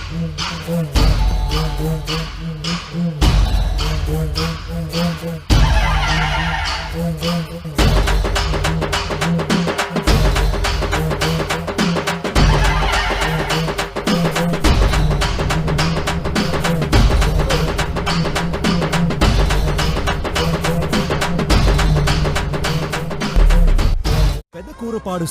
పెదకూరపాడు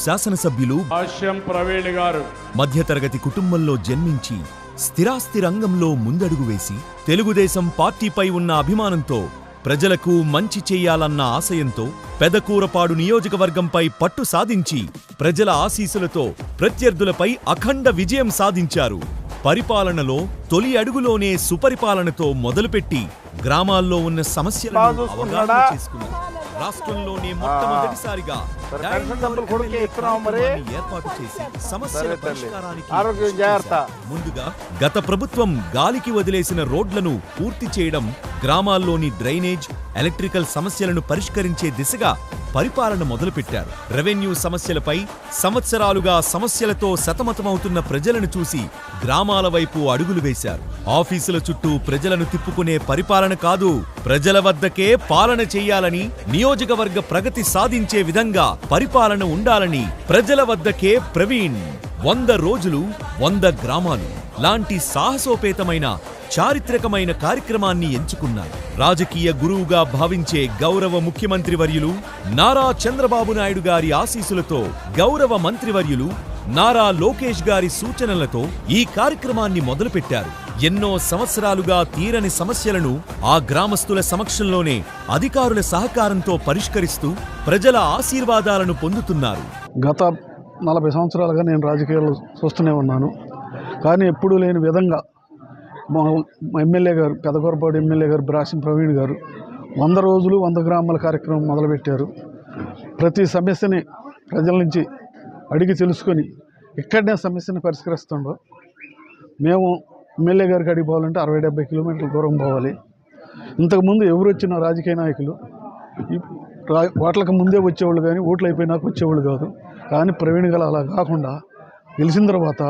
శాసనసభ్యులు భాష్యం ప్రవీణ్ గారు మధ్యతరగతి కుటుంబంలో జన్మించి స్థిరాస్తి రంగంలో ముందడుగు వేసి తెలుగుదేశం పార్టీపై ఉన్న అభిమానంతో ప్రజలకు మంచి చేయాలన్న ఆశయంతో పెదకూరపాడు నియోజకవర్గంపై పట్టు సాధించి ప్రజల ఆశీస్సులతో ప్రత్యర్థులపై అఖండ విజయం సాధించారు. పరిపాలనలో తొలి అడుగులోనే సుపరిపాలనతో మొదలుపెట్టి గ్రామాల్లో ఉన్న సమస్యలను అవగాహన చేసుకున్నారు. రాష్ట్రంలోనే మొట్టమొదటిసారిగా ఏర్పాటు చేసి సమస్యల పరిష్కారానికి ముందుగా గత ప్రభుత్వం గాలికి వదిలేసిన రోడ్లను పూర్తి చేయడం, గ్రామాల్లోని డ్రైనేజ్, ఎలక్ట్రికల్ సమస్యలను పరిష్కరించే దిశగా పరిపాలన మొదలుపెట్టారు. రెవెన్యూ సమస్యలపై సంవత్సరాలుగా సమస్యలతో సతమతమవుతున్న ప్రజలను చూసి గ్రామాల వైపు అడుగులు వేశారు. ఆఫీసుల చుట్టూ ప్రజలను తిప్పుకునే పరిపాలన కాదు, ప్రజల వద్దకే పాలన చేయాలని, నియోజకవర్గ ప్రగతి సాధించే విధంగా పరిపాలన ఉండాలని ప్రజల వద్దకే ప్రవీణ్ 100 రోజులు 100 గ్రామాలు లాంటి సాహసోపేతమైన చారిత్రకమైన కార్యక్రమాన్ని ఎంచుకున్నారు. రాజకీయ గురువుగా భావించే గౌరవ ముఖ్యమంత్రి వర్యులు నారా చంద్రబాబు నాయుడు గారి ఆశీస్సులతో గౌరవ మంత్రివర్యులు నారా లోకేష్ గారి సూచనలతో ఈ కార్యక్రమాన్ని మొదలుపెట్టారు. ఎన్నో సంవత్సరాలుగా తీరని సమస్యలను ఆ గ్రామస్తుల సమక్షంలోనే అధికారుల సహకారంతో పరిష్కరిస్తూ ప్రజల ఆశీర్వాదాలను పొందుతున్నారు. గత 40 సంవత్సరాలుగా నేను రాజకీయాలు చూస్తూనే ఉన్నాను. కానీ ఎప్పుడూ లేని విధంగా మా ఎమ్మెల్యే గారు, పెదకూరపాడు ఎమ్మెల్యే గారు భాష్యం ప్రవీణ్ గారు 100 రోజులు 100 గ్రామాల కార్యక్రమం మొదలుపెట్టారు. ప్రతి సమస్యని ప్రజల నుంచి అడిగి తెలుసుకొని ఇక్కడనే సమస్యని పరిష్కరిస్తుండో. మేము ఎమ్మెల్యే గారికి అడిగి పోవాలంటే 60-70 కిలోమీటర్ల దూరం పోవాలి. ఇంతకుముందు ఎవరు వచ్చిన రాజకీయ నాయకులు ఓట్లకు ముందే వచ్చేవాళ్ళు కానీ ఓట్లు అయిపోయినాక వచ్చేవాళ్ళు కాదు. కానీ ప్రవీణ్ గారు అలా కాకుండా గెలిచిన తర్వాత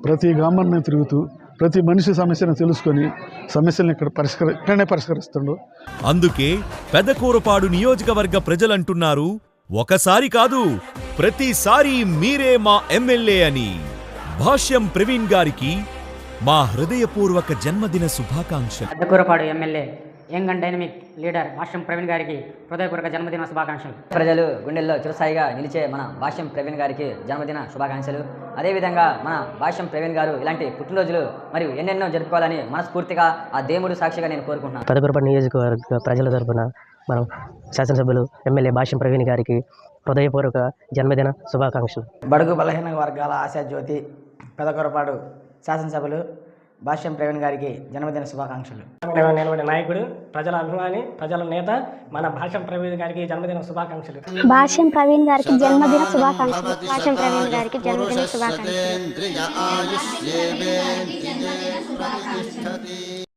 ప్రతి గ్రామాన్ని తిరుగుతూ ప్రతి మనిషి సమస్యను తెలుసుకొని సమస్యలను ఇక్కడనే పరిష్కరిస్తుండో. అందుకే పెదకూరపాడు నియోజకవర్గ ప్రజలంటున్నారు, ఒకసారి కాదు ప్రతిసారి మీరే మా ఎమ్మెల్యే అని. భాష్యం ప్రవీణ్ గారికి మా హృదయపూర్వక జన్మదిన శుభాకాంక్షలు. Pedakurapadu MLA young and dynamic leader Bhashyam Praveen గారికి హృదయపూర్వక జన్మదిన శుభాకాంక్షలు. ప్రజలు గుండెల్లో చిరస్థాయిగా నిలిచే మన భాష్యం ప్రవీణ్ గారికి జన్మదిన శుభాకాంక్షలు. అదేవిధంగా మన భాష్యం ప్రవీణ్ గారు ఇలాంటి పుట్టినరోజులు మరియు ఎన్నెన్నో జరుపుకోవాలని మనస్ఫూర్తిగా ఆ దేవుడు సాక్షిగా నేను కోరుకుంటున్నాను. పెదకూరపాడు నియోజకవర్గ ప్రజల తరపున మనం శాసనసభ్యులు ఎమ్మెల్యే భాష్యం ప్రవీణ్ గారికి హృదయపూర్వక జన్మదిన శుభాకాంక్షలు. బడుగు బలహీన వర్గాల ఆశాజ్యోతి పెదకూరపాడు శాసనసభ్యులు భాష్యం ప్రవీణ్ గారికి జన్మదిన శుభాకాంక్షలు. నిలబడే నాయకుడు, ప్రజల అభిమాని, ప్రజల నేత మన భాష్యం ప్రవీణ్ గారికి జన్మదిన శుభాకాంక్షలు. భాష్యం ప్రవీణ్ గారికి జన్మదిన శుభాకాంక్షలు. భాష్యం ప్రవీణ్ గారికి జన్మదిన శుభాకాంక్షలు.